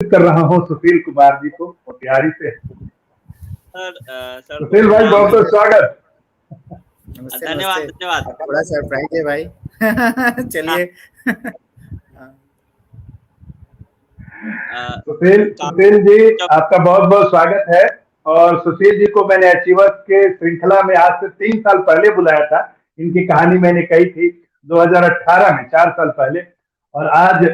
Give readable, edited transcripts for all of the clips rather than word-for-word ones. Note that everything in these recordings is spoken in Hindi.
कर रहा हूँ सुशील कुमार जी को मोतिहारी से। सर सुशील भाई बहुत बहुत स्वागत। नमस्ते धन्यवाद नमस्ते। धन्यवाद। थोड़ा सरप्राइज है भाई। चलिए। सुशील जी आपका बहुत बहुत स्वागत है। और सुशील जी को मैंने अचीवर्स के श्रृंखला में आज से 3 साल पहले बुलाया था। इनकी कहानी मैंने कही थी 2018 में, 4 साल पहले। और आज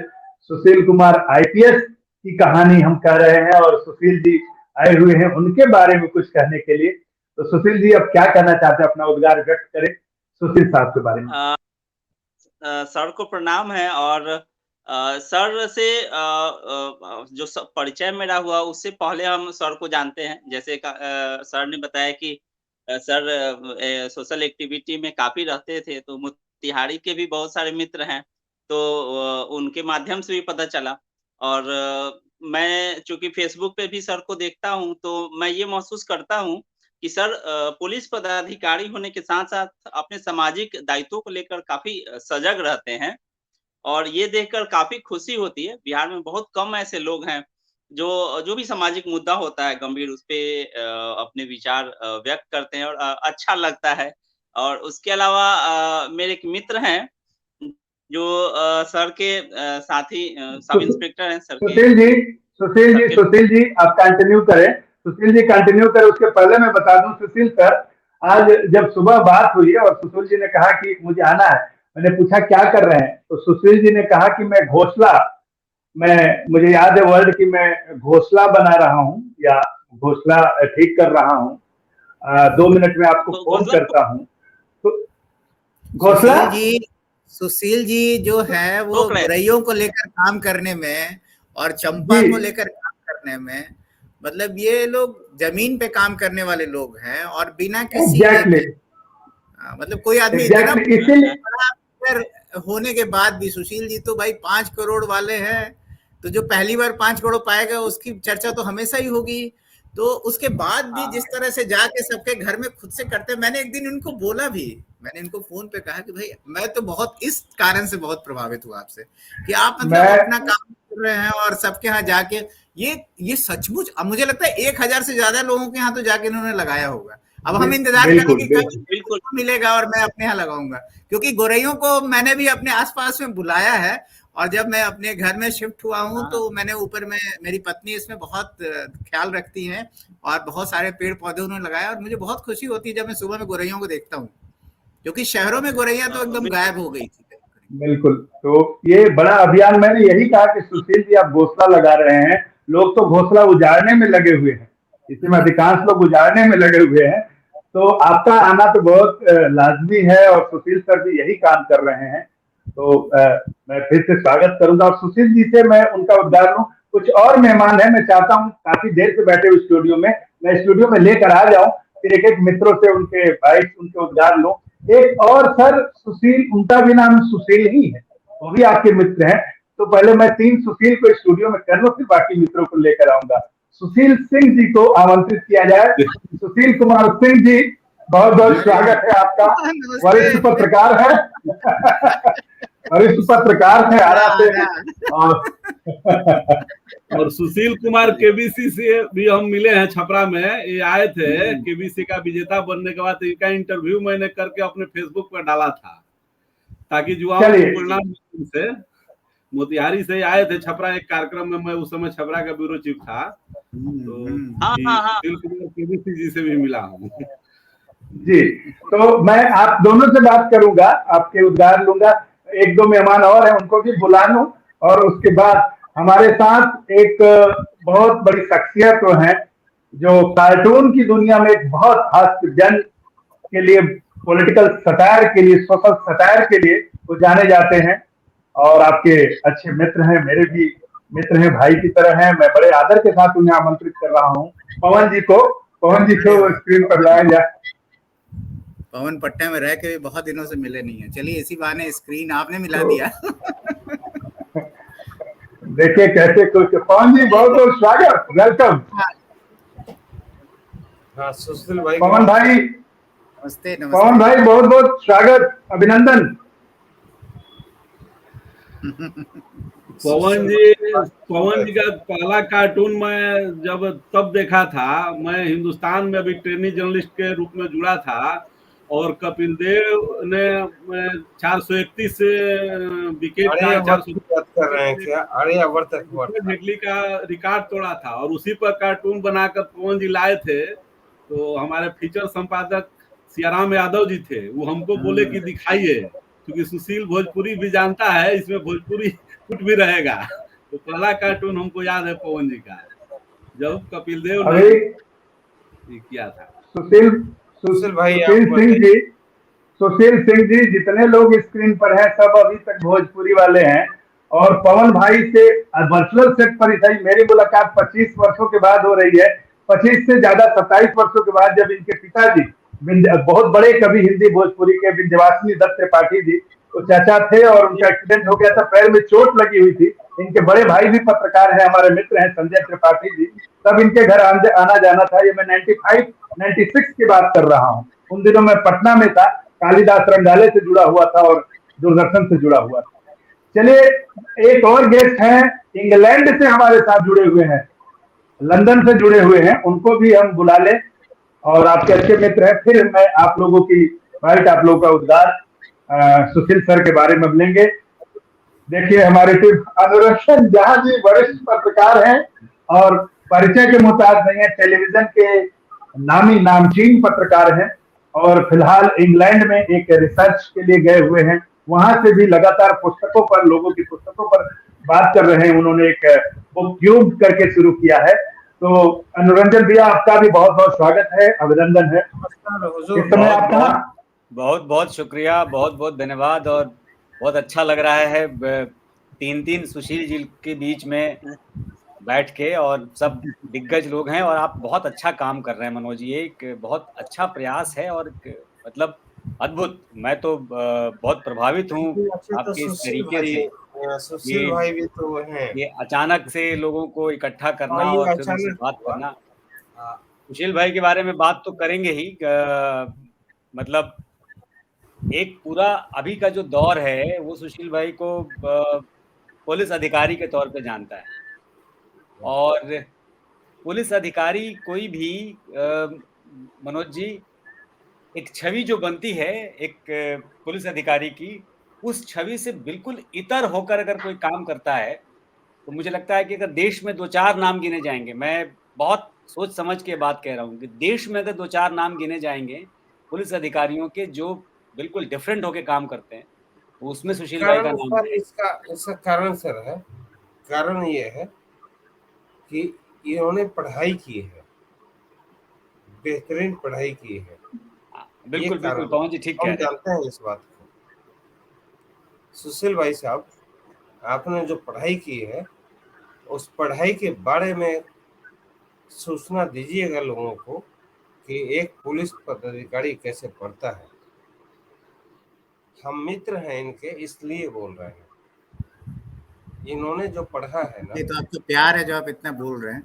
सुशील कुमार आईपीएस की कहानी हम कह रहे हैं और सुशील जी आए हुए हैं उनके बारे में कुछ कहने के लिए। तो सुशील जी अब क्या कहना चाहते हैं, अपना उद्गार व्यक्त करें सुशील साहब के बारे में। सर को प्रणाम है। और सर से जो परिचय मेरा हुआ उससे पहले हम सर को जानते हैं। जैसे सर ने बताया कि सर सोशल एक्टिविटी में काफी रहते थे, तो मोतिहारी के भी बहुत सारे मित्र हैं, तो उनके माध्यम से भी पता चला। और मैं चूंकि फेसबुक पे भी सर को देखता हूँ, तो मैं ये महसूस करता हूँ कि सर पुलिस पदाधिकारी होने के साथ-साथ अपने सामाजिक दायित्वों को लेकर काफ़ी सजग रहते हैं। और ये देखकर काफ़ी खुशी होती है। बिहार में बहुत कम ऐसे लोग हैं जो जो भी सामाजिक मुद्दा होता है गंभीर, उस पे अपने विचार व्यक्त करते हैं, और अच्छा लगता है। और उसके अलावा मेरे एक मित्र हैं जो सर के साथी सब इंस्पेक्टर हैं सर के। सुशील जी आप कंटिन्यू करें। सुशील जी कंटिन्यू करें। उसके पहले मैं बता दूं सुशील सर, आज जब सुबह बात हुई और सुशील जी ने कहा कि मुझे आना है, मैंने पूछा क्या कर रहे हैं, तो सुशील जी ने कहा कि मैं घोंसला, मुझे याद है वर्ड कि मैं घोंसला बना रहा हूँ या घोंसला ठीक कर रहा हूँ। 2 मिनट में आपको फोन करता हूँ। तो घोंसला सुशील जी जो है वो गुरैयों को लेकर काम करने में और चंपा को लेकर काम करने में, मतलब ये लोग जमीन पे काम करने वाले लोग हैं। और बिना किसी मतलब कोई आदमी इतना बड़ा होने के बाद भी, सुशील जी तो भाई 5 करोड़ वाले हैं, तो जो पहली बार 5 करोड़ पाएगा उसकी चर्चा तो हमेशा ही होगी। तो उसके बाद भी जिस तरह से जाके सबके घर में खुद से करते, मैंने एक दिन उनको बोला भी, मैंने इनको फोन पे कहा कि भाई मैं तो बहुत इस कारण से बहुत प्रभावित हुआ आपसे कि आप मतलब अपना काम कर रहे हैं और सबके यहाँ जाके ये सचमुच मुझे लगता है 1000 से ज्यादा लोगों के यहाँ तो जाके इन्होंने लगाया होगा। अब हम इंतजार करें कि बिल्कुल मिलेगा और मैं अपने यहाँ लगाऊंगा, क्योंकि गोरैयों को मैंने भी अपने आसपास में बुलाया है। और जब मैं अपने घर में शिफ्ट हुआ हूँ तो मैंने ऊपर में, मेरी पत्नी इसमें बहुत ख्याल रखती है और बहुत सारे पेड़ पौधे उन्होंने लगाया। और मुझे बहुत खुशी होती है जब मैं सुबह में गोरैयों को देखता हूँ, क्योंकि शहरों में गोरैया तो एकदम गायब हो गई थी। बिल्कुल, तो ये बड़ा अभियान, मैंने यही कहा कि सुशील जी आप घोंसला लगा रहे हैं, लोग तो घोंसला उजाड़ने में लगे हुए हैं, इसमें अधिकांश लोग उजाड़ने में लगे हुए हैं। तो आपका आना तो बहुत लाजमी है और सुशील सर भी यही काम कर रहे हैं। तो मैं फिर से स्वागत करूंगा। और सुशील जी से मैं उनका उद्गार लूं। कुछ और मेहमान है, मैं चाहता हूं काफी देर से बैठे हुए स्टूडियो में, मैं स्टूडियो में लेकर आ जाऊं, फिर एक एक मित्रों से उनके भाई उनके उद्गार लूं। एक और सर सुशील, उनका भी नाम सुशील ही है, वो भी आपके मित्र हैं। तो पहले मैं 3 सुशील को स्टूडियो में कर लूं, फिर बाकी मित्रों को लेकर आऊंगा। सुशील सिंह जी को आमंत्रित किया जाए। सुशील कुमार सिंह जी बहुत बहुत स्वागत है आपका। वरिष्ठ पत्रकार है वरिष्ठ पत्रकार है आरा से। और सुशील कुमार केबीसी से भी हम मिले हैं छपरा में। ये आए थे केबीसी का विजेता बनने के बाद, इनका इंटरव्यू मैंने करके अपने फेसबुक पर डाला था ताकि युवाओं को परिणाम से। मोतिहारी से आए थे छपरा एक कार्यक्रम में, मैं उस समय छपरा का ब्यूरो चीफ था। तो सुशील कुमार केबीसी जी से भी मिला हूँ जी। तो मैं आप दोनों से बात करूंगा, आपके उद्गार लूंगा। 1-2 मेहमान और हैं, उनको भी बुला लूं। और उसके बाद हमारे साथ एक बहुत बड़ी शख्सियत तो है जो कार्टून की दुनिया में एक बहुत हास्य व्यंग के लिए, पॉलिटिकल सटायर के लिए, सोशल सटायर के लिए वो जाने जाते हैं और आपके अच्छे मित्र हैं, मेरे भी मित्र हैं, भाई की तरह हैं। मैं बड़े आदर के साथ उन्हें आमंत्रित कर रहा हूँ पवन जी को स्क्रीन पर लाया जाए। पवन पट्टे में रह के भी बहुत दिनों से मिले नहीं है। चलिए इसी बहाने स्क्रीन आपने मिला दिया। देखिए कैसे कुछ। पवन जी बहुत बहुत स्वागत, वेलकम। सुशील भाई, पवन भाई नमस्ते। पवन भाई बहुत बहुत स्वागत, अभिनंदन। पवन जी का पहला कार्टून मैं जब तब देखा था, मैं हिंदुस्तान में अभी ट्रेनी जर्नलिस्ट के रूप में जुड़ा था, और कपिल देव ने 431 विकेट का बात कर रहे हैं क्या? आर्यवर्त हेडली का रिकॉर्ड तोड़ा था, और उसी पर कार्टून बनाकर पवन जी लाए थे। तो हमारे फीचर संपादक सियाराम यादव जी थे, वो हमको बोले कि दिखाइए, क्योंकि सुशील भोजपुरी भी जानता है, इसमें भोजपुरी कुछ भी रहेगा। तो पहला कार्टून हमको याद है पवन जी का, जब कपिल देव ने किया था। सुशील सिंह जी जितने लोग स्क्रीन पर हैं सब अभी तक भोजपुरी वाले हैं, और पवन भाई से वर्चुअल सेट पर ही मेरी मुलाकात 25 वर्षों के बाद हो रही है। 25 से ज्यादा 27 वर्षों के बाद, जब इनके पिताजी बहुत बड़े कवि हिंदी भोजपुरी के विंध्यवासिनी दत्त त्रिपाठी जी, तो चाचा थे और उनका एक्सीडेंट हो गया था, पैर में चोट लगी हुई थी। इनके बड़े भाई भी पत्रकार हैं, हमारे मित्र हैं संजय त्रिपाठी जी, तब इनके घर आना जाना था। ये मैं 96 की बात कर रहा हूँ। उन दिनों में पटना में था, कालिदास रंगालय से जुड़ा हुआ था और दूरदर्शन से जुड़ा हुआ था। चलिए, एक और गेस्ट हैं, इंग्लैंड से हमारे साथ जुड़े हुए हैं, लंदन से जुड़े हुए हैं, उनको भी हम बुला लें, और आपके अच्छे मित्र हैं। फिर मैं आप लोगों की बाइट, आप लोगों का उद्गार सुशील सर के बारे में लेंगे। देखिए, हमारे सिर्फ अनुरंजन झा जी वरिष्ठ पत्रकार हैं और परिचय के मुताबिक नहीं है, टेलीविजन के नामी नामचीन पत्रकार हैं, और फिलहाल इंग्लैंड में एक रिसर्च के लिए गए हुए हैं। वहां से भी लगातार पुस्तकों पर, लोगों की पुस्तकों पर बात कर रहे हैं। उन्होंने एक बुक ट्यूब करके शुरू किया है। तो अनुरंजन भैया, आपका भी बहुत बहुत स्वागत है, अभिनंदन है। इस समय आप कहाँ? बहुत बहुत शुक्रिया, बहुत बहुत धन्यवाद, और बहुत अच्छा लग रहा है 3 सुशील जी के बीच में बैठ के, और सब दिग्गज लोग हैं, और आप बहुत अच्छा काम कर रहे हैं मनोज जी। एक बहुत अच्छा प्रयास है, और मतलब अद्भुत। मैं तो बहुत प्रभावित हूँ आपके इस तरीके से। सुशील भाई भी तो हैं। ये अचानक से लोगों को इकट्ठा करना और फिर उनसे बात करना। सुशील भाई के बारे में बात तो करेंगे ही। मतलब एक पूरा अभी का जो दौर है वो सुशील भाई को पुलिस अधिकारी के तौर पे जानता है, और पुलिस अधिकारी कोई भी मनोज जी, एक छवि जो बनती है एक पुलिस अधिकारी की, उस छवि से बिल्कुल इतर होकर अगर कोई काम करता है, तो मुझे लगता है कि अगर देश में 2-4 नाम गिने जाएंगे, मैं बहुत सोच समझ के बात कह रहा हूँ कि देश में अगर 2-4 नाम गिने जाएंगे पुलिस अधिकारियों के जो बिल्कुल डिफरेंट होके काम करते हैं, तो उसमें सुशील भाई का नाम है। इसका कारण सर है, कारण ये है कि इन्होंने पढ़ाई की है, बेहतरीन पढ़ाई की है। बिल्कुल बिल्कुल पवन जी ठीक कह रहे हैं, जानते हैं इस बात को। सुशील भाई साहब, आपने जो पढ़ाई की है, उस पढ़ाई के बारे में सूचना दीजिएगा लोगों को कि एक पुलिस पदाधिकारी कैसे पढ़ता है। हम मित्र हैं इनके, इसलिए बोल रहे हैं। इन्होंने जो पढ़ा है ना, ये तो आपको प्यार है जो आप इतना बोल रहे हैं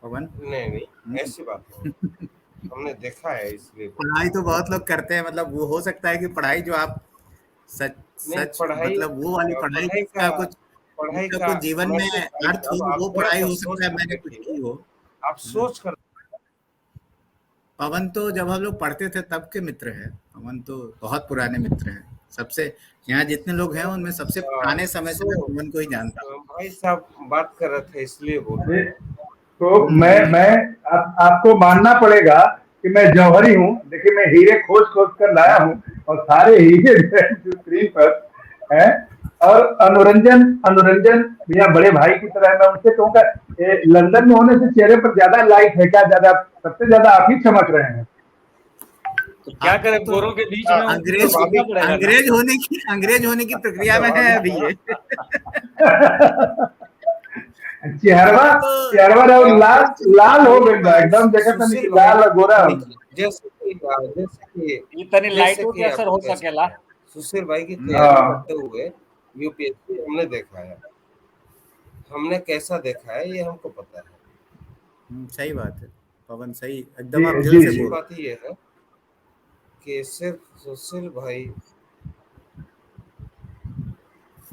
पवन। नहीं ऐसी बात नहीं। हमने देखा है, इसलिए। पढ़ाई तो बहुत लोग करते हैं, मतलब वो हो सकता है कि पढ़ाई जो आप सच पढ़ाई, मतलब वो वाली पढ़ाई का कुछ जीवन में अर्थ हो, वो पढ़ाई हो सकता है मैंने कुछ की हो। आप सोच कर। पवन तो जब हम लोग पढ़ते थे तब के मित्र हैं। पवन तो बहुत पुराने मित्र हैं। सबसे यहाँ जितने लोग हैं उनमें सबसे पुराने समय से मैं पवन को ही जानता हूँ। भाई साहब बात कर रहे थे, इसलिए बोल रहे हैं। तो मैं आपको मानना पड़ेगा कि मैं जौहरी हूँ। देखिए, मैं हीरे खोज कर लाया हूँ, और सारे हीरे स्क्रीन पर है। और अनुरंजन भैया बड़े भाई की तरह, मैं उनसे कहूँगा, लंदन में होने से चेहरे पर ज्यादा लाइट है क्या? ज्यादा, सबसे ज्यादा आप ही चमक रहे हैं। तो क्या करें, गोरों के बीच में अंग्रेज होने की प्रक्रिया में है अभी ये। चेहरा लाल हो गया एकदम, देखा था नहीं, लाल और गोरा। जैसे इतनी लाइटों के असर हो सकेला। सुशील भाई की तैयारी करते हुए यूपीएससी हमने देखा है, हमने कैसा देखा है ये हमको पता है। सही बात है पवन, सही एकदम आप दिल से बोल। बात ये है कि सिर्फ सुशील भाई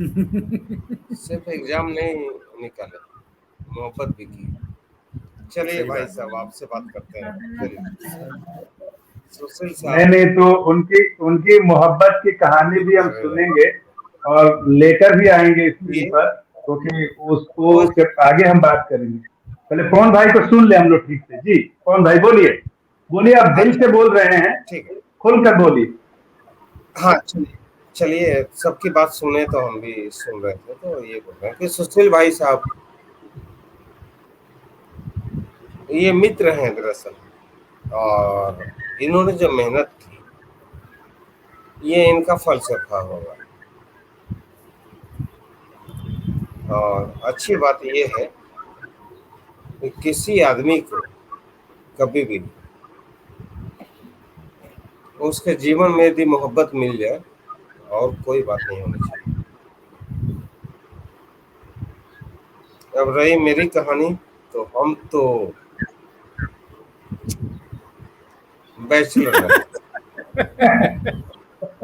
सिर्फ एग्जाम नहीं निकाले, मोहब्बत भी की। चलिए भाई साहब, आपसे बात करते हैं। सुशील साहब, नहीं तो उनकी उनकी मोहब्बत की कहानी भी हम सुनेंगे और लेकर भी आएंगे स्क्रीन पर, क्योंकि उसको आगे हम बात करेंगे। पहले पवन भाई को सुन ले हम लोग ठीक से। जी पवन भाई बोलिए, बोलिए, आप दिल से बोल रहे हैं, ठीक है, खुलकर बोलिए। हाँ चलिए, सबकी बात सुने तो हम भी सुन रहे थे, तो ये बोल रहे हैं कि सुशील भाई साहब ये मित्र हैं दरअसल, और इन्होंने जो मेहनत की ये इनका फलसफा होगा। और अच्छी बात ये है कि किसी आदमी को कभी भी उसके जीवन में यदि मोहब्बत मिल जाए और कोई बात नहीं होनी चाहिए। अब रही मेरी कहानी, तो हम तो बैचलर है।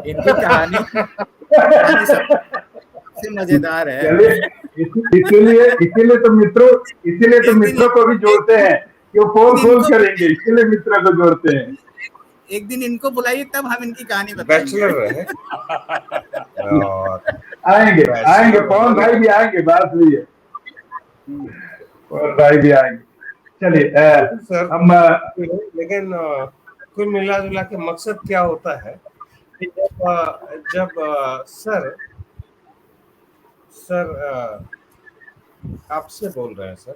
इनकी कहानी सबसे मजेदार है। इसीलिए तो मित्रों को भी जोड़ते हैं कि वो फोन करेंगे, इसीलिए मित्रों को जोड़ते हैं। एक दिन इनको बुलाइए, तब हम इनकी कहानी बताएंगे। बैचलर है और आएंगे पवन भाई भी आएंगे, बात हुई है, पवन भाई भी आएंगे। चलिए सर, हम लेकिन कुल मिला जुला के मकसद क्या होता है कि जब सर आपसे बोल रहे हैं सर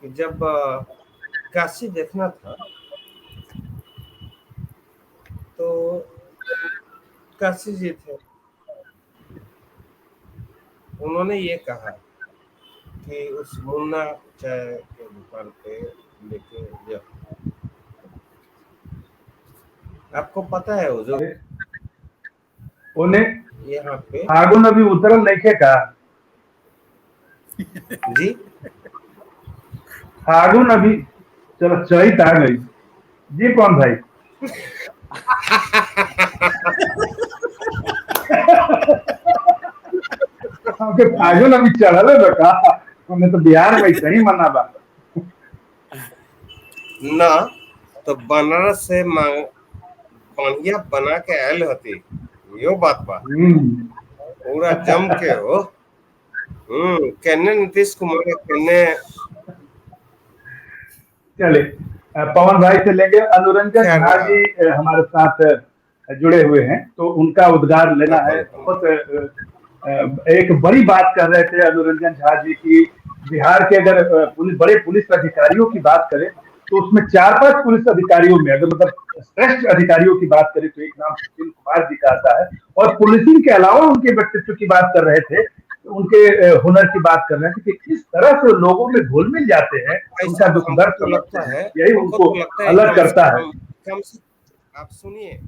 कि जब काशी देखना था तो काशी जी थे, उन्होंने ये कहा कि उस मुन्ना चाय के दुकान पे लेके जाओ। आपको पता है वो जो उन्हें यहाँ पे फागुन अभी उतरल नहीं का जी, फागुन अभी, चलो चैत आ गई जी कौन भाई। फागुन अभी चढ़ल है का, हमें तो बिहार में ऐसे ही मना बा ना, तो बनारस से बढ़िया बना के आयल होती, यो बात बा पूरा जम के हो। कहने नीतीश कुमार कहने। चले पवन भाई से लेंगे। अनुरंजन झा जी हमारे साथ जुड़े हुए हैं, तो उनका उद्गार लेना है। बहुत एक बड़ी बात कर रहे थे अनुरंजन झा जी की, बिहार के अगर बड़े पुलिस अधिकारियों की बात करें तो उसमें 4-5 पुलिस अधिकारियों में अगर मतलब श्रेष्ठ अधिकारियों की बात करें तो एक नाम सुशील कुमार जी का आता है। और पुलिसिंग के अलावा उनके व्यक्तित्व की बात कर रहे थे, उनके हुनर की बात कर रहे थे कि किस तरह से लोगों में घुल मिल जाते हैं, उनका दुख दर्द समझते हैं, यही उनको अलग करता है। कम से आप सुनिए,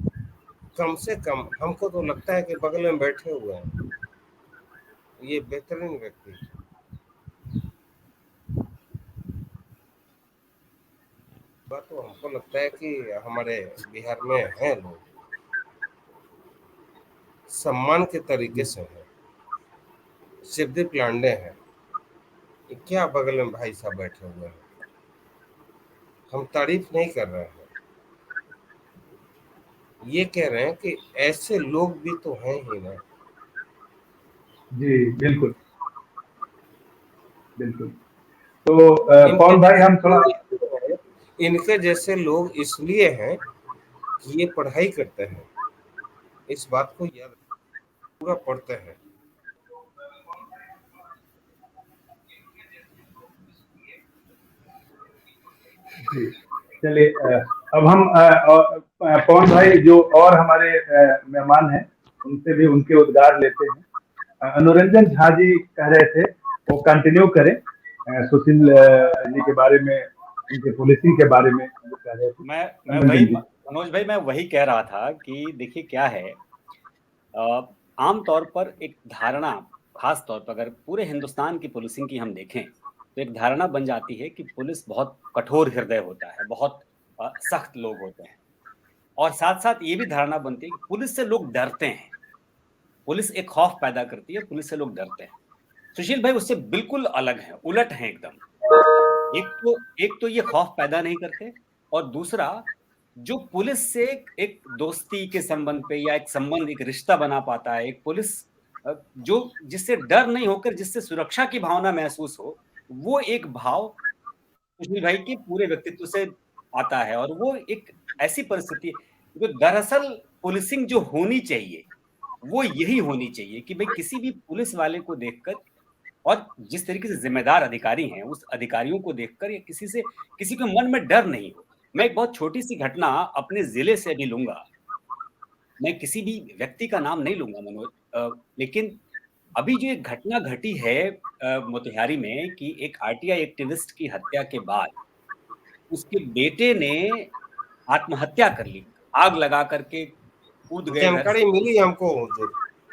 कम से कम हमको तो लगता है कि बगल में बैठे हुए हैं ये बेहतरीन व्यक्ति। बात तो हमको लगता है कि हमारे बिहार में हैं लोग, सम्मान के तरीके से हैं। शिवदीप लांडे हैं, क्या बगल में भाई साहब बैठे हुए हैं। हम तारीफ नहीं कर रहे हैं, ये कह रहे हैं कि ऐसे लोग भी तो हैं ही ना। जी बिल्कुल बिल्कुल। तो पवन भाई हम थोड़ा, इनके जैसे लोग इसलिए हैं कि ये पढ़ाई करते हैं, इस बात को याद पूरा पढ़ते हैं। चलिए अब हम पवन भाई जो और हमारे मेहमान हैं उनसे भी उनके उद्गार लेते हैं। अनुरंजन झा जी कह रहे थे, वो कंटिन्यू करें सुशील जी के बारे में, उनके पुलिसिंग के बारे में कह रहे थे। मैं वही मनोज भाई, मैं वही कह रहा था कि देखिए क्या है, आमतौर पर एक धारणा, खास तौर पर अगर पूरे हिंदुस्तान की पुलिसिंग की हम देखें तो एक धारणा बन जाती है कि पुलिस बहुत कठोर हृदय होता है, बहुत सख्त लोग होते हैं, और साथ साथ ये भी धारणा बनती है कि पुलिस से लोग डरते हैं। पुलिस एक खौफ पैदा करती है, पुलिस से लोग डरते हैं। सुशील भाई उससे बिल्कुल अलग है, उलट है एकदम। एक तो ये खौफ पैदा नहीं करते, और दूसरा जो पुलिस से एक दोस्ती के संबंध पे या एक संबंध, एक रिश्ता बना पाता है, एक पुलिस जो जिससे डर नहीं होकर जिससे सुरक्षा की भावना महसूस हो, वो एक भाव सुशील भाई के पूरे व्यक्तित्व से आता है। और वो एक ऐसी परिस्थिति जो दरअसल पुलिसिंग जो होनी चाहिए वो यही होनी चाहिए कि भाई किसी भी पुलिस वाले को देखकर, और जिस तरीके से जिम्मेदार अधिकारी हैं उस अधिकारियों को देखकर या किसी के मन में डर नहीं हो। मैं एक बहुत छोटी सी घटना अपने जिले से अभी लूंगा, मैं किसी भी व्यक्ति का नाम नहीं लूंगा मनोज, लेकिन अभी जो एक घटना घटी है मोतिहारी में कि एक आरटीआई एक्टिविस्ट की हत्या के बाद उसके बेटे ने आत्महत्या कर ली, आग लगा करके कूद गए। जानकारी मिली हमको,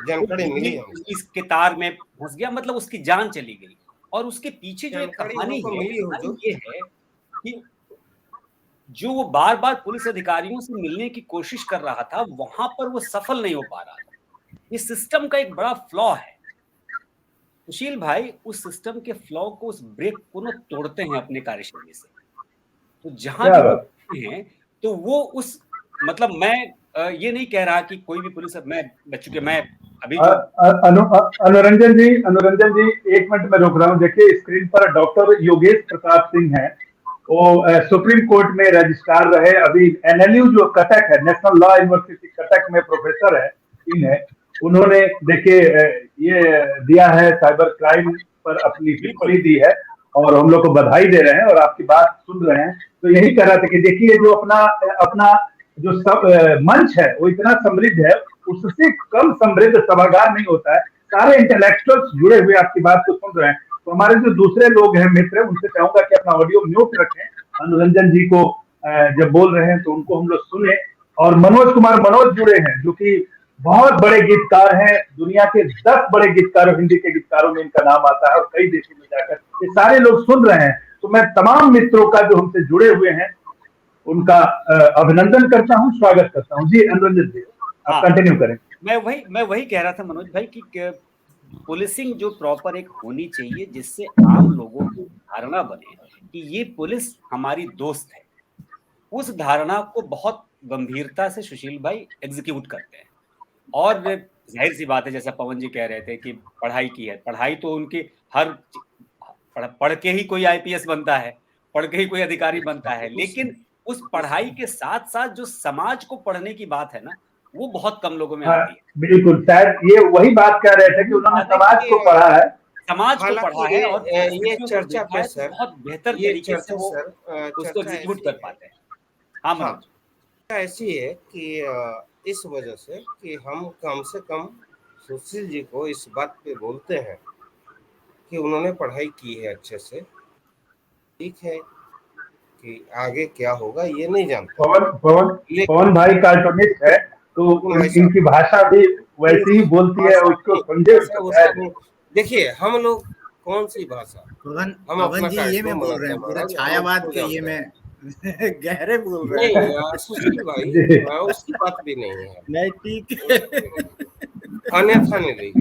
जानकारी मिली इसके तार में फंस गया, मतलब उसकी जान चली गई। और उसके पीछे जो एक कहानी है ये है कि जो वो बार बार पुलिस अधिकारियों से मिलने की कोशिश कर रहा था, वहां पर वो सफल नहीं हो पा रहा था। इस सिस्टम का एक बड़ा फ्लॉ है सुशील भाई, उस सिस्टम के फ्लॉ को, उस ब्रेक को न तोड़ते हैं अपने कार्यशैली से। तो जहां भी हैं तो वो उस, मतलब मैं ये नहीं कह रहा कि कोई भी पुलिस, मैं अभी अनुरंजन जी एक मिनट में रोक रहा हूँ। देखिए स्क्रीन पर डॉक्टर योगेश प्रताप सिंह हैं, वो सुप्रीम कोर्ट में रजिस्ट्रार रहे, अभी NLU जो कटक है, नेशनल लॉ यूनिवर्सिटी कटक में प्रोफेसर है। उन्होंने देखिए ये दिया है, साइबर क्राइम पर अपनी टिप्पणी दी है और हम लोग को बधाई दे रहे हैं और आपकी बात सुन रहे हैं। तो यही कह रहा था कि देखिए जो अपना जो मंच है वो इतना समृद्ध है, उससे कम समृद्ध सभागार नहीं होता है। सारे इंटेलेक्चुअल्स जुड़े हुए आपकी बात को सुन रहे हैं। तो हमारे जो दूसरे लोग हैं मित्र, उनसे चाहूंगा कि अपना ऑडियो म्यूट रखें, अनुरंजन जी को जब बोल रहे हैं तो उनको हम लोग सुने। और मनोज जुड़े हैं जो कि बहुत बड़े गीतकार हैं, दुनिया के 10 बड़े गीतकारों, हिंदी के गीतकारों में इनका नाम आता है और कई देशों में जाकर ये सारे लोग सुन रहे हैं। तो मैं तमाम मित्रों का जो हमसे जुड़े हुए हैं उनका अभिनंदन करता हूं, स्वागत करता हूं। जी अनुरंजन जी आप कंटिन्यू करें। मैं वही कह रहा था मनोज भाई कि पुलिसिंग जो प्रॉपर एक होनी चाहिए, जिससे आम लोगों को धारणा बने कि ये पुलिस हमारी दोस्त है। उस धारणा को बहुत गंभीरता से सुशील भाई एग्जीक्यूट करते हैं। और जाहिर सी बात है, जैसा पवन जी कह रहे थे कि पढ़ाई की है, पढ़ाई तो उनकी हर पढ़ के ही कोई IPS बनता है, पढ़ के ही कोई अधिकारी बनता है, लेकिन उस पढ़ाई के साथ साथ जो समाज को पढ़ने की बात है ना, वो बहुत कम लोगों में आती है। बिल्कुल, शायद ये वही बात कह रहे थे कि उन्होंने समाज को पढ़ा है, समाज को पढ़ा है, और ये चर्चा पे सर बहुत बेहतर तरीके से वो उसको एग्जीक्यूट कर पाते हैं। हाँ मनोज, ऐसी है कि इस वजह से कि हम कम से कम सुशील जी को इस बात पे बोलते हैं कि उन्होंने पढ़ाई की है अच्छे से, ठीक है, कि आगे क्या होगा ये नहीं जानते। पवन भाई कार्टूनिस्ट है तो इनकी भाषा भी वैसी ही बोलती है, उसको समझे। देखिए हम लोग कौन सी भाषा, पवन जी ये मैं बोल रहे हैं पूरा छायावाद के, ये मैं गहरे बोल रहे हैं सुशील भाई, उसकी बात भी नहीं है, नहीं ठीक है, अन्यथा नहीं रही।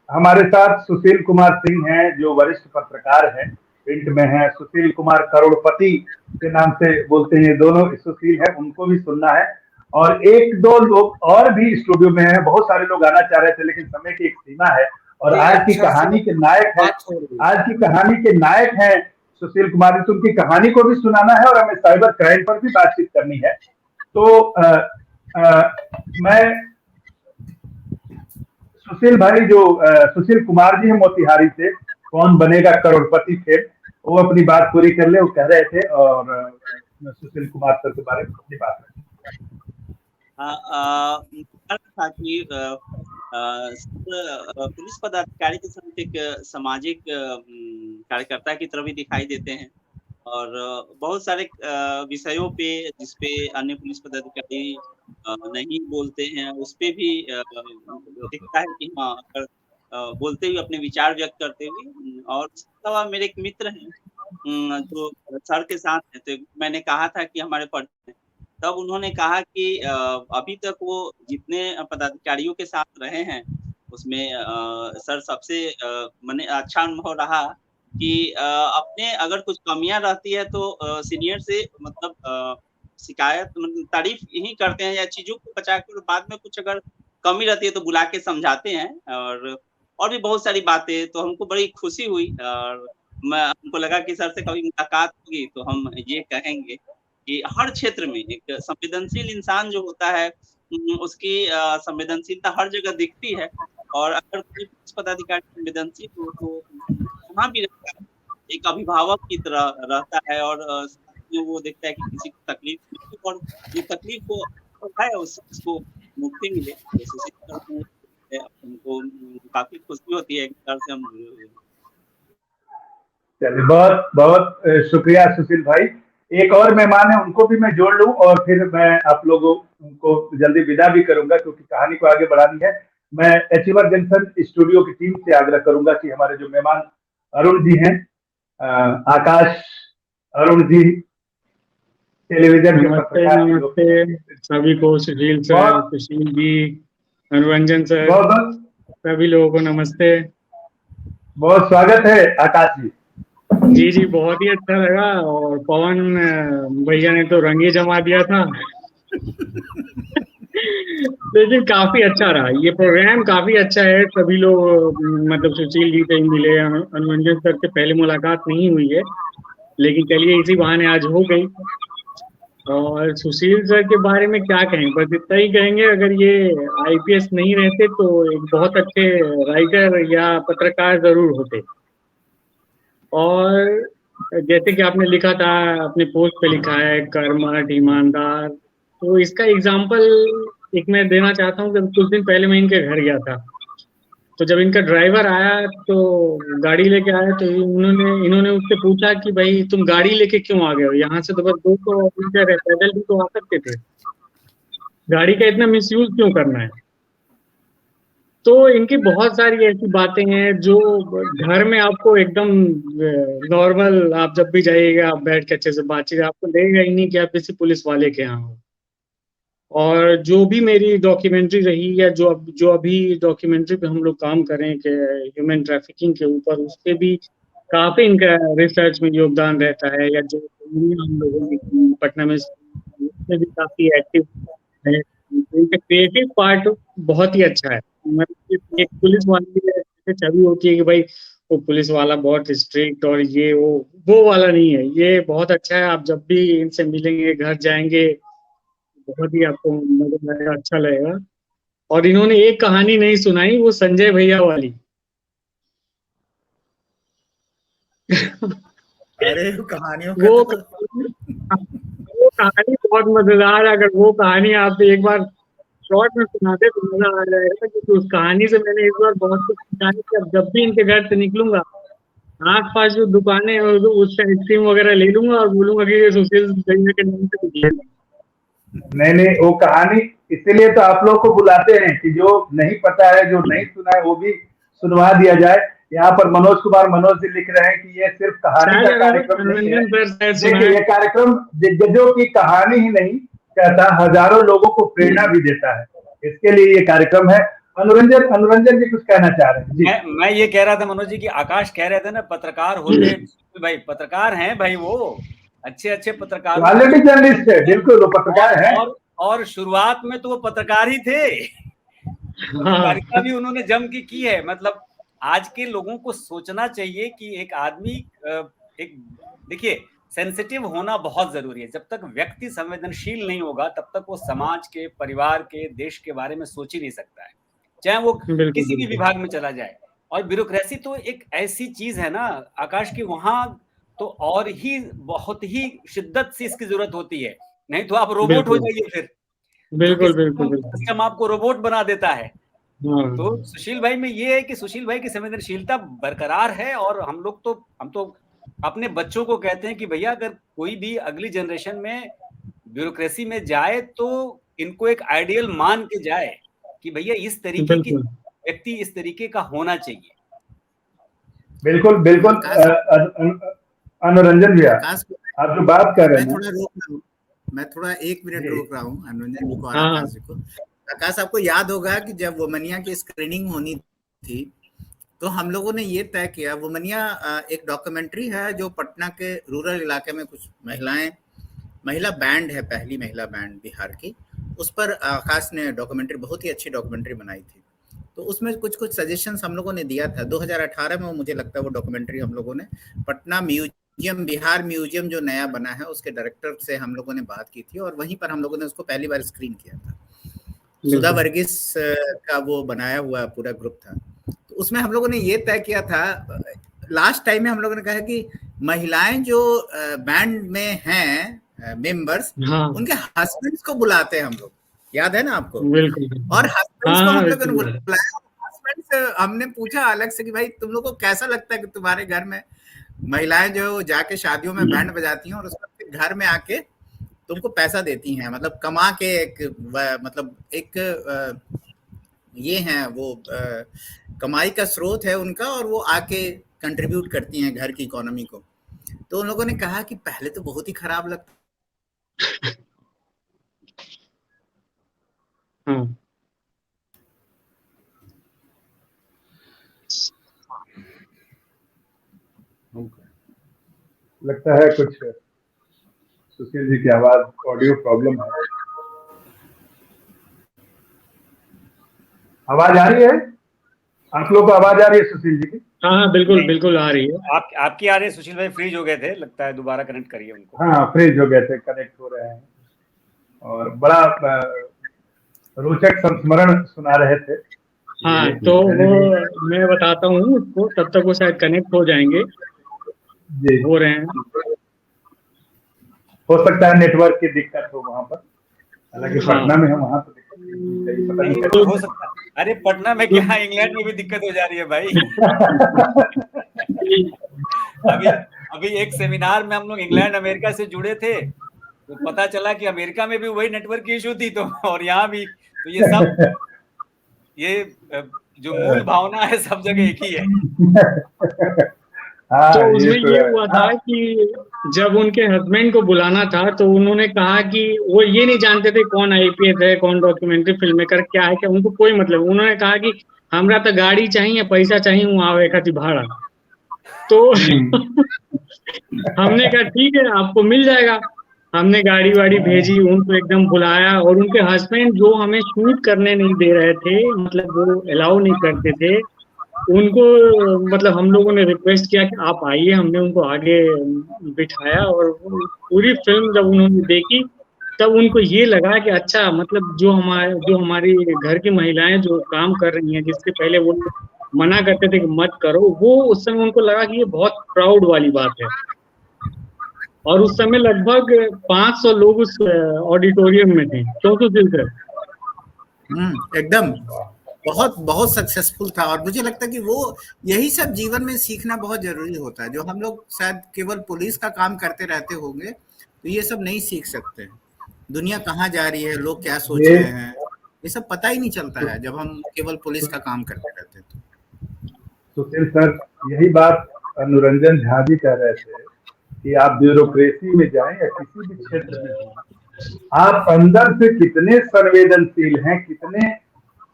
हमारे साथ सुशील कुमार सिंह हैं जो वरिष्ठ पत्रकार हैं, प्रिंट में हैं। सुशील कुमार करोड़पति के नाम से बोलते हैं, दोनों सुशील हैं, उनको भी सुनना है। और 1-2 लोग और भी स्टूडियो में हैं, बहुत सारे लोग आना चाह रहे थे लेकिन समय की एक सीमा है। और आज की कहानी के नायक हैं सुशील कुमार जी, उनकी कहानी को भी सुनाना है और हमें साइबर क्राइम पर भी बातचीत करनी है। तो मैं सुशील भाई जो सुशील कुमार जी है मोतिहारी से, कौन बनेगा करोड़पति थे, वो अपनी बात पूरी कर ले, वो कह रहे थे, और सुशील कुमार सर के बारे में अपनी बात रखें। था कि पुलिस पदाधिकारी के साथ एक सामाजिक कार्यकर्ता की तरह भी दिखाई देते हैं, और बहुत सारे विषयों पे जिसपे अन्य पुलिस पदाधिकारी नहीं बोलते हैं, उस पे भी दिखता है कि हाँ बोलते हुए अपने विचार व्यक्त करते हुए। और इसके अलावा मेरे एक मित्र हैं जो सर के साथ हैं, तो मैंने कहा था कि हमारे पढ़ते हैं, तब उन्होंने कहा कि अभी तक वो जितने पदाधिकारियों के साथ रहे हैं उसमें सर सबसे माने अच्छा अनुभव रहा कि अपने अगर कुछ कमियां रहती है तो सीनियर से मतलब शिकायत मतलब तारीफ यही करते हैं या चीजों को बचाकर बाद में कुछ अगर कमी रहती है तो बुला के समझाते हैं और भी बहुत सारी बातें। तो हमको बड़ी खुशी हुई और हमको लगा कि सर से कभी मुलाकात होगी तो हम ये कहेंगे कि हर क्षेत्र में एक संवेदनशील इंसान जो होता है उसकी संवेदनशीलता हर जगह दिखती है और अगर कोई पदाधिकारी संवेदनशील हो तो वहाँ भी रहता है, एक अभिभावक की तरह रहता है और वो देखता है कि किसी को तकलीफ और जो तकलीफ को है उसको मुक्ति मिले। हमको काफी खुशी होती है सर से हम। चलिए बहुत बहुत शुक्रिया सुशील भाई। एक और मेहमान है उनको भी मैं जोड़ लूं और फिर मैं आप लोगों को जल्दी विदा भी करूंगा क्योंकि कहानी को आगे बढ़ानी है। मैं अचीवर जंक्शन स्टूडियो की टीम से आग्रह करूंगा कि हमारे जो मेहमान अरुण जी हैं, आकाश अरुण जी टेलीविजन के पत्रकार, नमस्ते सभी को, सुशील सर, सुशील जी, अनुरंजन सर, सभी लोगों को नमस्ते। बहुत स्वागत है आकाश जी। जी बहुत ही अच्छा लगा और पवन भैया ने तो रंग ही जमा दिया था लेकिन काफी अच्छा रहा ये प्रोग्राम, काफी अच्छा है। सभी लोग मतलब सुशील जी से मिले, अनुरंजन सर से पहले मुलाकात नहीं हुई है लेकिन चलिए इसी बहाने आज हो गई। और सुशील सर के बारे में क्या कहें, बस इतना ही कहेंगे, अगर ये आईपीएस नहीं रहते तो एक बहुत अच्छे राइटर या पत्रकार जरूर होते। और जैसे कि आपने लिखा था, अपने पोस्ट पे लिखा है कर्मठ ईमानदार, तो इसका एग्जाम्पल एक मैं देना चाहता हूँ कि कुछ दिन पहले मैं इनके घर गया था, तो जब इनका ड्राइवर आया तो गाड़ी लेके आया तो इन्होंने उससे पूछा कि भाई तुम गाड़ी लेके क्यों आ गए हो, यहाँ से तो बस 200 मीटर है, पैदल भी तो आ सकते थे, गाड़ी का इतना मिसयूज क्यों करना है। तो इनकी बहुत सारी ऐसी बातें हैं जो घर में आपको एकदम नॉर्मल, आप जब भी जाइएगा आप बैठ के अच्छे से बातचीत, आपको लगेगा ही नहीं कि आप किसी पुलिस वाले के यहाँ हो। और जो भी मेरी डॉक्यूमेंट्री रही या जो अभी डॉक्यूमेंट्री पे हम लोग काम करें कि ह्यूमन ट्रैफिकिंग के ऊपर, उस पर भी काफी इनका रिसर्च में योगदान रहता है। या जो हम लोगों ने पटना में उसमें भी काफी एक्टिव है। इनका क्रिएटिव पार्ट बहुत ही अच्छा है। एक पुलिस वाले की छवि होती है कि भाई वो पुलिस वाला बहुत स्ट्रिक्ट और ये वो वाला नहीं है, ये बहुत अच्छा है। आप जब भी इनसे मिलेंगे, घर जाएंगे, बहुत ही आपको मजा आएगा, अच्छा लगेगा। और इन्होंने एक कहानी नहीं सुनाई, वो संजय भैया वाली अरे कहानियों का वो कहानी बहुत मजेदार है। अगर वो कहानी आप एक बार शॉर्ट में सुनाते तो मजा आ जाएगा, क्योंकि उस कहानी से मैंने इस बार बहुत कुछ सीखा है कि अब जब भी इनके घर से निकलूंगा, आस पास जो दुकानें हैं उससे आइसक्रीम वगैरह ले लूंगा और बोलूंगा कि ये सुशील भैया के नाम से निकलेगा। नहीं वो कहानी इसीलिए तो आप लोग को बुलाते हैं कि जो नहीं पता है, जो नहीं सुना है, वो भी सुनवा दिया जाए। यहाँ पर मनोज कुमार मनोज जी लिख रहे हैं कि ये सिर्फ कहानी का कार्यक्रम नहीं है। देखिए ये कार्यक्रम जजों की कहानी ही नहीं कहता, हजारों लोगों को प्रेरणा भी देता है, इसके लिए ये कार्यक्रम है। अनुरंजन जी कुछ कहना चाह रहे हैं जी। मैं ये कह रहा था मनोज जी कि आकाश कह रहे थे ना पत्रकार होते भाई, पत्रकार हैं भाई, वो अच्छे पत्रकार, क्वालिटी जर्नलिस्ट है, बिल्कुल वो पत्रकार है। और शुरुआत में तो वो पत्रकार ही थे, पत्रकारिता भी उन्होंने जम की है। मतलब आज के लोगों को सोचना चाहिए कि एक आदमी एक देखिए सेंसिटिव होना बहुत जरूरी है। जब तक व्यक्ति संवेदनशील नहीं होगा तब तक वो समाज के, परिवार के, देश के बारे में सोच ही नहीं सकता है, चाहे वो किसी भी विभाग में चला जाए। और ब्यूरोक्रेसी तो एक ऐसी चीज है ना आकाश की, वहां तो और ही बहुत ही शिद्दत से इसकी जरूरत होती है, नहीं तो आप रोबोट हो जाइए फिर। बिल्कुल सिस्टम आपको रोबोट बना देता है। तो सुशील भाई में ये है कि सुशील भाई की संवेदनशीलता बरकरार है। और हम तो अपने बच्चों को कहते हैं कि भैया अगर कोई भी अगली जनरेशन में ब्यूरोक्रेसी में जाए तो इनको एक आइडियल मान के जाए कि भैया इस तरीके की व्यक्ति इस तरीके का होना चाहिए। बिल्कुल अनुरंजन भैया, आप जो बात कर रहे हैं, मैं थोड़ा 1 मिनट रोक रहा हूँ अनुरंजन जी को और आकाश जी को। आकाश, आपको याद होगा कि जब वोमनिया की स्क्रीनिंग होनी थी तो हम लोगों ने ये तय किया, वोमनिया एक डॉक्यूमेंट्री है जो पटना के रूरल इलाके में कुछ महिला बैंड है, पहली महिला बैंड बिहार की, उस पर आकाश ने डॉक्यूमेंट्री, बहुत ही अच्छी डॉक्यूमेंट्री बनाई थी। तो उसमें कुछ सजेशंस हम लोगों ने दिया था। 2018 में मुझे लगता है वो डॉक्यूमेंट्री हम लोगों ने पटना म्यूजियम, बिहार म्यूजियम जो नया बना है उसके डायरेक्टर से हम लोगों ने बात की थी और वहीं पर हम लोगों ने उसको पहली बार स्क्रीन किया था। सुधा वर्गीस का वो बनाया हुआ पूरा ग्रुप था। तो उसमें हम लोगों ने ये तय किया था, लास्ट टाइम में हम लोगों ने कहा कि महिलाएं जो बैंड में हैं मेंबर्स, उनके हस्बैंड्स को बुलाते हैं हम लोग, याद है ना आपको? और हस्बैंड्स को हम लोगों ने बुलाया। हस्बैंड्स हमने पूछा अलग से कि भाई तुम लोग को कैसा लगता है कि तुम्हारे घर में महिलाएं जो जाके शादियों में बैंड बजाती हैं और उसके घर में आके तुमको पैसा देती हैं, मतलब कमा के एक ये है वो कमाई का स्रोत है उनका, और वो आके कंट्रीब्यूट करती हैं घर की इकोनॉमी को। तो उन लोगों ने कहा कि पहले तो बहुत ही खराब लगता लगता है कुछ सुशील जी की आवाज ऑडियो प्रॉब्लम है। आवाज आ रही है? आप लोग को आवाज आ रही है सुशील जी की? हाँ बिल्कुल आ रही है। आपकी आ रही है। सुशील भाई फ्रीज हो गए थे, लगता है दोबारा कनेक्ट करिए उनको। हाँ, फ्रीज हो गए थे, कनेक्ट हो रहे हैं और बड़ा रोचक संस्मरण सुना रहे थे। हाँ, तो वो मैं बताता हूँ उसको, तब तक वो शायद कनेक्ट हो जाएंगे जी, हो रहे हैं। हो सकता है नेटवर्क की दिक्कत हो वहाँ पर, हालांकि पटना में है, वहाँ तो दिक्कत हो सकता है। अरे पटना में क्या, इंग्लैंड में भी दिक्कत हो जा रही है भाई। अभी एक सेमिनार में हम लोग इंग्लैंड अमेरिका से जुड़े थे, तो पता चला कि अमेरिका में भी वही नेटवर्क की इशू थी, तो और यहाँ भी, तो ये सब ये जो मूल भावना है सब जगह एक ही है। तो उसमें ये हुआ था कि जब उनके हस्बैंड को बुलाना था तो उन्होंने कहा कि वो ये नहीं जानते थे कौन आईपीएस है, कौन डॉक्यूमेंट्री फिल्म मेकर, क्या है क्या, उनको कोई मतलब। उन्होंने कहा कि हमरा तो गाड़ी चाहिए, पैसा चाहिए, वहाँ आवे खातिर भाड़ा। तो हमने कहा ठीक है, आपको मिल जाएगा। हमने गाड़ी वाड़ी भेजी, उनको एकदम बुलाया, और उनके हस्बैंड जो हमें शूट करने नहीं दे रहे थे, मतलब वो अलाउ नहीं करते थे, उनको मतलब हम लोगों ने रिक्वेस्ट किया कि आप आइए। हमने उनको आगे बिठाया और पूरी फिल्म जब उन्होंने देखी तब उनको ये लगा कि अच्छा, मतलब जो हमारी घर की महिलाएं जो काम कर रही हैं, जिससे पहले वो मना करते थे कि मत करो, वो उस समय उनको लगा कि ये बहुत प्राउड वाली बात है। और उस समय लगभग 500 लोग उस ऑडिटोरियम में थे। क्यों सुशील सर? एकदम बहुत सक्सेसफुल था। और मुझे लगता है कि वो यही सब जीवन में सीखना बहुत जरूरी होता है, जो हम लोग शायद केवल पुलिस का काम करते रहते होंगे तो ये सब नहीं सीख सकते। दुनिया कहाँ जा रही है, लोग क्या सोच रहे हैं, ये सब पता ही नहीं चलता है जब हम केवल पुलिस का काम करते रहते हैं। सुशील सर, यही बात अनुरंजन झा जी कह रहे थे कि आप ब्यूरोक्रेसी में जाएं या किसी भी क्षेत्र में जाएं, आप अंदर से कितने संवेदनशील हैं, कितने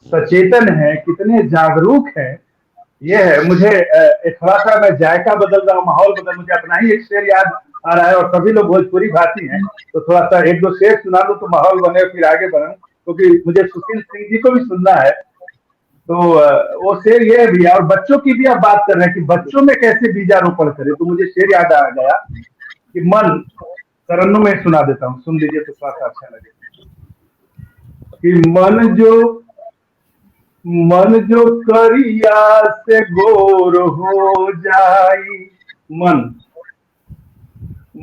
सचेतन है, कितने जागरूक हैं, ये है। मुझे थोड़ा सा मैं जायका बदल रहा हूँ, माहौल बदल, मुझे अपना ही एक शेर याद आ रहा है, और सभी लोग भोजपुरी भाषी हैं तो थोड़ा सा एक दो शेर सुना दो तो माहौल बने, फिर आगे बढ़ूं, क्योंकि मुझे सुशील सिंह जी को भी सुनना है। तो वो शेर ये है भैया, और बच्चों की भी आप बात कर रहे हैं कि बच्चों में कैसे बीजारोपण करें, तो मुझे शेर याद आ गया कि मन, तरन्नुम में सुना देता हूँ, सुन लीजिए तो थोड़ा सा अच्छा लगे कि मन जो करिया से गोर हो जाई,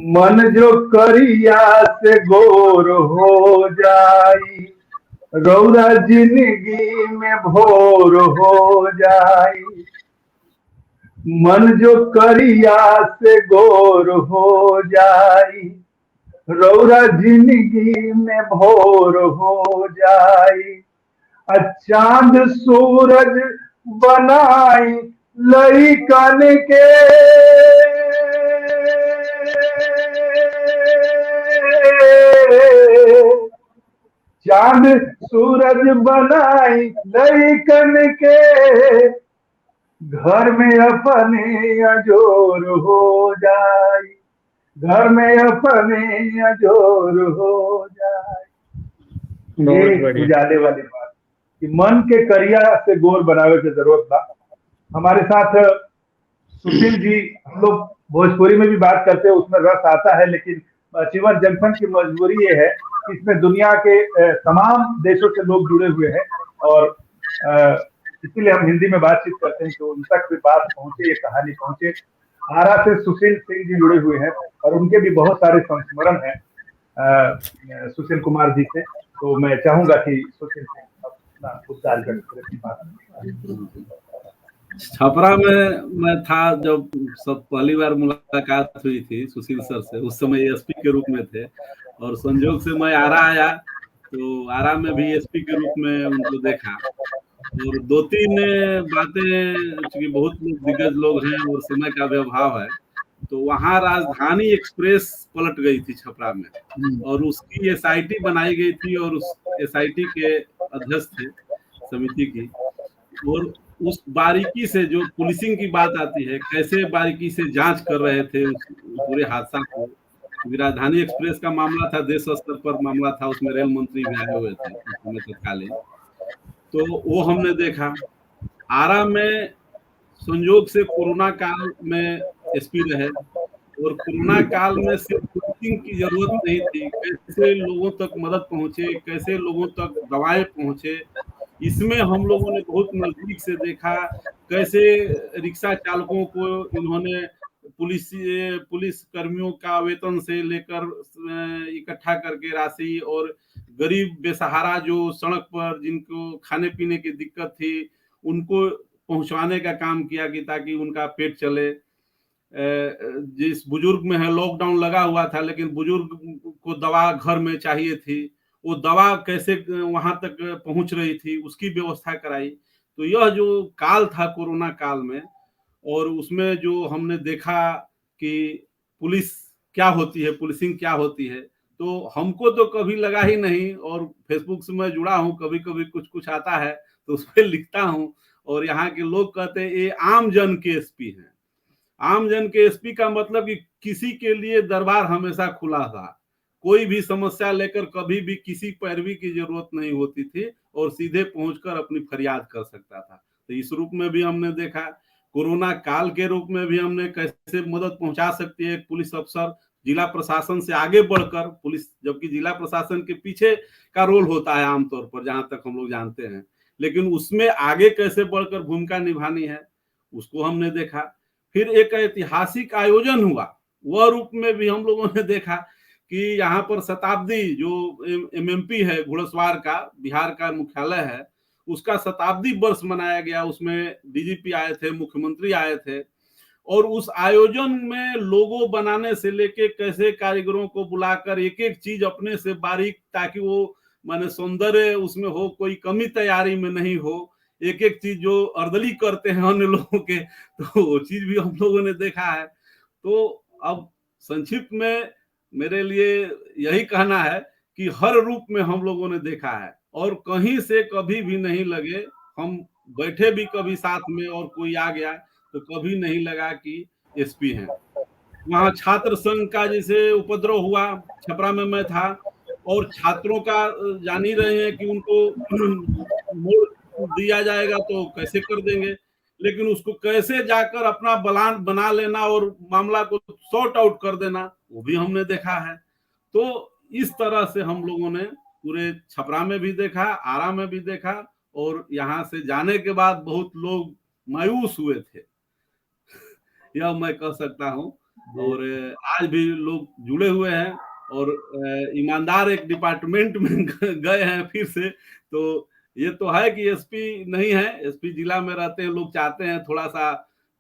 मन जो करिया से गोर हो जाई, रौरा जिंदगी में भोर हो जाई। मन जो करिया से गोर हो जाई, रौरा जिंदगी में भोर हो जाई। चांद सूरज बनाई लइकन के, चांद सूरज बनाई लइकन के, घर में अपने अजोर हो जाई, घर में अपने अजोर हो जाए। ये उजाले वाली बात कि मन के करिया से गोर बनावे की जरूरत बा। हमारे साथ सुशील जी, हम लोग भोजपुरी में भी बात करते हैं, उसमें रस आता है, लेकिन अचीवर जंक्शन की मजबूरी ये है कि इसमें दुनिया के तमाम देशों से लोग जुड़े हुए हैं और इसीलिए हम हिंदी में बातचीत करते हैं कि उन तक भी बात पहुंचे, ये कहानी पहुंचे। आरा से सुशील सिंह जी जुड़े हुए हैं और उनके भी बहुत सारे संस्मरण हैं सुशील कुमार जी से, तो मैं चाहूंगा कि सुशील सिंह अपना उद्धार करें। छपरा में मैं था जब सब पहली बार मुलाकात हुई थी सुशील सर से, उस समय एसपी के रूप में थे और संजोग से मैं आरा आया तो आरा में भी एसपी के रूप में उनको देखा और 2-3 बातें, क्योंकि बहुत लोग दिग्गज लोग हैं और समय का भी अभाव है, तो वहाँ राजधानी एक्सप्रेस पलट गई थी छपरा में और उसकी एसआईटी बनाई गई थी और उस एसआईटी के अध्यक्ष थे समिति की, और उस बारीकी से जो पुलिसिंग की बात आती है, कैसे बारीकी से जांच कर रहे थे उस पूरे हादसा को। राजधानी एक्सप्रेस का मामला था, देश स्तर पर मामला था, उसमें रेल मंत्री भी आए हुए थे तत्कालीन, तो वो हमने देखा। आरा में संयोग से कोरोना काल में एसपी रहे और कोरोना काल में सिर्फ पुलिसिंग की जरूरत नहीं थी, कैसे लोगों तक मदद पहुंचे, कैसे लोगों तक दवाएं पहुंचे, इसमें हम लोगों ने बहुत नजदीक से देखा। कैसे रिक्शा चालकों को इन्होंने पुलिस कर्मियों का वेतन से लेकर इकट्ठा करके राशि, और गरीब बेसहारा जो सड़क पर जिनको खाने पीने की दिक्कत थी उनको पहुंचवाने का काम किया कि ताकि उनका पेट चले। जिस बुजुर्ग में है लॉकडाउन लगा हुआ था लेकिन बुजुर्ग को दवा घर में चाहिए थी, वो दवा कैसे वहां तक पहुंच रही थी उसकी व्यवस्था कराई। तो यह जो काल था कोरोना काल में, और उसमें जो हमने देखा कि पुलिस क्या होती है, पुलिसिंग क्या होती है, तो हमको तो कभी लगा ही नहीं, और फेसबुक से मैं जुड़ा हूँ, कभी कभी कुछ कुछ आता है तो उस पर लिखता हूँ, और यहाँ के लोग कहते हैं ये आम जन के एसपी हैं। आम जन के एसपी का मतलब कि किसी के लिए दरबार हमेशा खुला था, कोई भी समस्या लेकर कभी भी किसी पैरवी की जरूरत नहीं होती थी और सीधे पहुंचकर अपनी फरियाद कर सकता था। तो इस रूप में भी हमने देखा, कोरोना काल के रूप में भी हमने कैसे मदद पहुंचा सकती है पुलिस अफसर जिला प्रशासन से आगे बढ़कर, पुलिस जबकि जिला प्रशासन के पीछे का रोल होता है आमतौर पर जहां तक हम लोग जानते हैं, लेकिन उसमें आगे कैसे बढ़कर भूमिका निभानी है उसको हमने देखा। फिर एक ऐतिहासिक आयोजन हुआ, वह रूप में भी हम लोगों ने देखा कि यहाँ पर शताब्दी जो एमएमपी है घुड़सवार का, बिहार का मुख्यालय है, उसका शताब्दी वर्ष मनाया गया। उसमें डीजीपी आए थे, मुख्यमंत्री आए थे, और उस आयोजन में लोगो बनाने से लेके कैसे कारीगरों को बुलाकर एक एक चीज अपने से बारीक, ताकि वो माने सौंदर्य उसमें हो, कोई कमी तैयारी में नहीं हो, एक एक चीज जो अर्दली करते हैं अन्य लोगों के, तो वो चीज भी हम लोगों ने देखा है। तो अब संक्षिप्त में मेरे लिए यही कहना है कि हर रूप में हम लोगों ने देखा है और कहीं से कभी भी नहीं लगे, हम बैठे भी कभी साथ में और कोई आ गया तो कभी नहीं लगा कि एसपी हैं। वहाँ छात्र संघ का जैसे उपद्रव हुआ, छपरा में मैं था, और छात्रों का जान ही रहे हैं कि उनको मोड़ दिया जाएगा तो कैसे कर देंगे, लेकिन उसको कैसे जाकर अपना बलान बना लेना और मामला को सॉर्ट आउट कर देना, वो भी हमने देखा है। तो इस तरह से हम लोगों ने पूरे छपरा में भी देखा, आरा में भी देखा, और यहाँ से जाने के बाद बहुत लोग मायूस हुए थे यह मैं कह सकता हूँ। और आज भी लोग जुड़े हुए हैं और ईमानदार एक डिपार्टमेंट में गए हैं फिर से। तो ये तो है कि एसपी नहीं है, एसपी जिला में रहते हैं, लोग चाहते हैं थोड़ा सा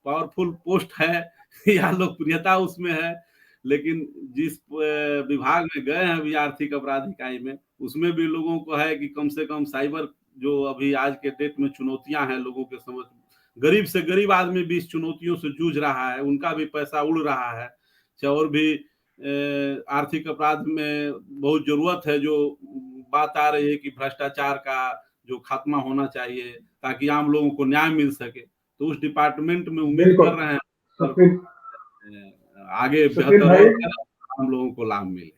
पावरफुल पोस्ट है या लोकप्रियता उसमें है, लेकिन जिस विभाग में गए हैं अभी आर्थिक अपराध इकाई में, उसमें भी लोगों को है कि कम से कम साइबर जो अभी आज के डेट में चुनौतियां हैं लोगों के समझ, गरीब से गरीब आदमी भी इस चुनौतियों से जूझ रहा है, उनका भी पैसा उड़ रहा है, और भी आर्थिक अपराध में बहुत जरूरत है जो बात आ रही है कि भ्रष्टाचार का जो खात्मा होना चाहिए ताकि आम लोगों को न्याय मिल सके, तो उस डिपार्टमेंट में उम्मीद कर रहे हैं आगे बेहतर और आम लोगों को लाभ मिले।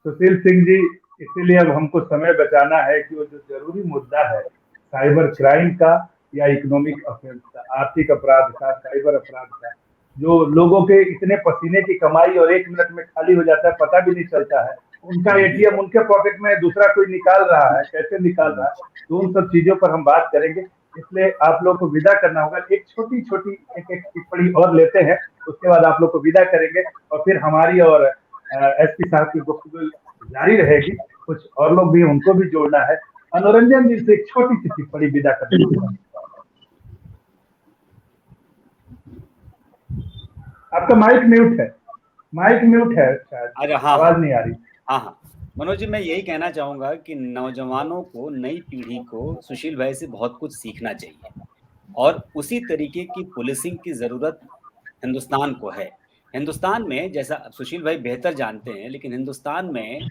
सुशील सिंह जी, इसीलिए अब हमको समय बचाना है कि वो जो जरूरी मुद्दा है साइबर क्राइम का या इकोनॉमिक ऑफेंस का, आर्थिक अपराध का, साइबर अपराध का, जो लोगों के इतने पसीने की कमाई और 1 मिनट में खाली हो जाता है, पता भी नहीं चलता है, उनका एटीएम उनके पॉकेट में दूसरा कोई निकाल रहा है, कैसे निकाल रहा है, तो उन सब चीजों पर हम बात करेंगे। इसलिए आप लोग को विदा करना होगा। एक छोटी छोटी एक टिप्पणी और लेते हैं, उसके बाद आप लोग को विदा करेंगे और फिर हमारी और एसपी साहब की गुफ्तगू जारी रहेगी। कुछ और लोग भी, उनको भी जोड़ना है। मनोरंजन जी से एक छोटी सी टिप्पणी विदा करते हैं। आपका माइक म्यूट है, शायद आवाज नहीं आ रही। हाँ, मनोज जी, मैं यही कहना चाहूंगा कि नौजवानों को, नई पीढ़ी को सुशील भाई से बहुत कुछ सीखना चाहिए और उसी तरीके की पुलिसिंग की जरूरत हिंदुस्तान को है। हिंदुस्तान में, जैसा सुशील भाई बेहतर जानते हैं, लेकिन हिंदुस्तान में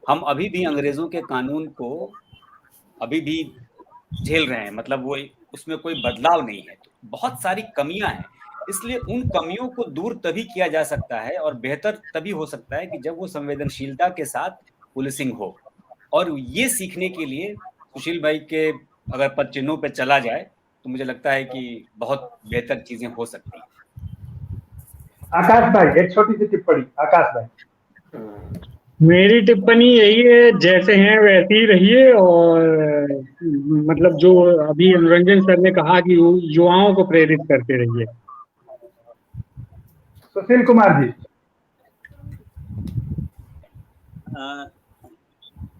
हम अभी भी अंग्रेजों के कानून को अभी भी झेल रहे हैं, मतलब वो उसमें कोई बदलाव नहीं है। तो बहुत सारी कमियां हैं, इसलिए उन कमियों को दूर तभी किया जा सकता है और बेहतर तभी हो सकता है कि जब वो संवेदनशीलता के साथ पुलिसिंग हो। और ये सीखने के लिए सुशील भाई के अगर पद चिन्हों पे चला जाए तो मुझे लगता है कि बहुत बेहतर चीजें हो सकती हैं। आकाश भाई, एक छोटी सी टिप्पणी। आकाश भाई, मेरी टिप्पणी यही है, जैसे हैं वैसे ही रहिए और मतलब जो अभी मनोरंजन सर ने कहा कि युवाओं को प्रेरित करते रहिए। सुशील कुमार जी।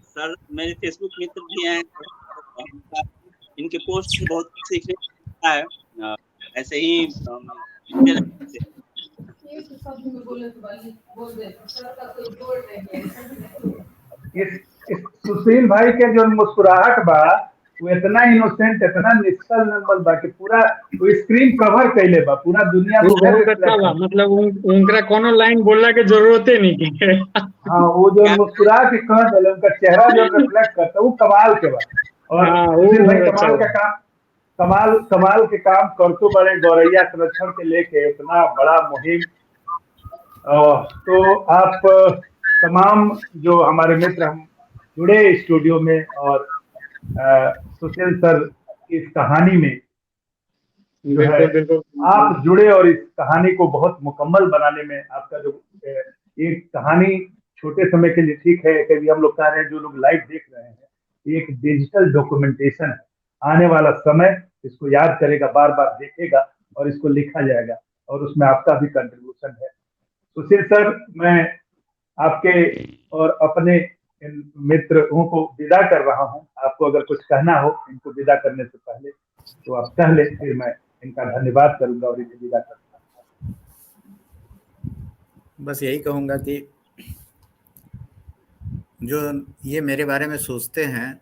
सर, मेरे फेसबुक मित्र भी हैं, इनके पोस्ट से बहुत कुछ सीखने को मिलता है। ऐसे ही सुशील भाई के जो मुस्कुराहट बा, वो इतना इनोसेंट, इतना निश्चल नंबर बा कि पूरा वो स्क्रीन कवर कैले बा, पूरा दुनिया में मतलब उनका कोनो लाइन बोलना के जरूरत ही नहीं है। हाँ, वो जो मुस्कुरा के कह दिले, उनका चेहरा जो रिफ्लेक्ट करता है, वो कमाल के बा। और सुशील भाई कमाल के काम करतो बड़े, गौरैया संरक्षण के लेके इतना बड़ा मुहिम। तो आप तमाम जो हमारे मित्र हम जुड़े स्टूडियो में और सुशील सर की इस कहानी में जो है आप जुड़े और इस कहानी को बहुत मुकम्मल बनाने में आपका जो एक कहानी छोटे समय के लिए ठीक है, कभी हम लोग कह रहे हैं, जो लोग लाइव देख रहे हैं, एक डिजिटल डॉक्यूमेंटेशन है। आने वाला समय इसको याद करेगा, बार बार देखेगा और इसको लिखा जाएगा और उसमें आपका भी कंट्रीब्यूशन है। सुशील सर, मैं आपके और अपने इन मित्रों को विदा कर रहा हूं। आपको अगर कुछ कहना हो इनको विदा करने से पहले तो आप कह ले, फिर मैं इनका धन्यवाद करूंगा और इन्हें विदा करूंगा। बस यही कहूंगा कि जो ये मेरे बारे में सोचते हैं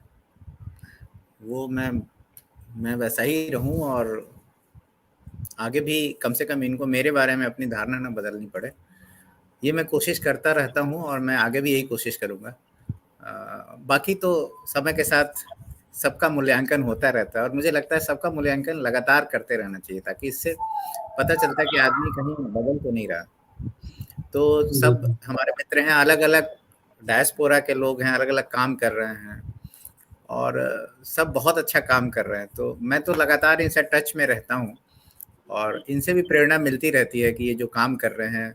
वो मैं वैसा ही रहूं और आगे भी कम से कम इनको मेरे बारे में अपनी धारणा न बदलनी पड़े, ये मैं कोशिश करता रहता हूं और मैं आगे भी यही कोशिश करूंगा। बाकी तो समय के साथ सबका मूल्यांकन होता रहता है और मुझे लगता है सबका मूल्यांकन लगातार करते रहना चाहिए, ताकि इससे पता चलता है कि आदमी कहीं बदल तो नहीं रहा। तो सब हमारे मित्र हैं, अलग अलग डायस्पोरा के लोग हैं, अलग अलग काम कर रहे हैं और सब बहुत अच्छा काम कर रहे हैं। तो मैं तो लगातार इनसे टच में रहता हूँ और इनसे भी प्रेरणा मिलती रहती है कि ये जो काम कर रहे हैं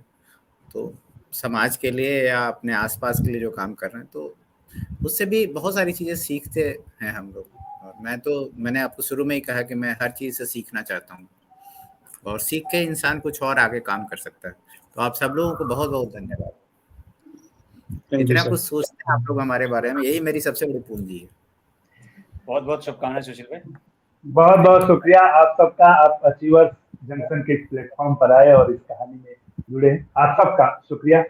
तो समाज के लिए या अपने आसपास के लिए जो काम कर रहे हैं, तो उससे भी बहुत सारी चीज़ें सीखते हैं हम लोग। और मैंने आपको शुरू में ही कहा कि मैं हर चीज़ से सीखना चाहता हूँ और सीख के इंसान कुछ और आगे काम कर सकता है। तो आप सब लोगों को बहुत बहुत धन्यवाद। इतना कुछ सोचते हैं आप लोग हमारे बारे में, यही मेरी सबसे बड़ी पूंजी है। बहुत बहुत शुभकामनाएं सुशील भाई। बहुत बहुत शुक्रिया आप सबका, आप अचीवर्स जंक्शन के प्लेटफॉर्म पर आए और इस कहानी में जुड़े, आप सबका शुक्रिया।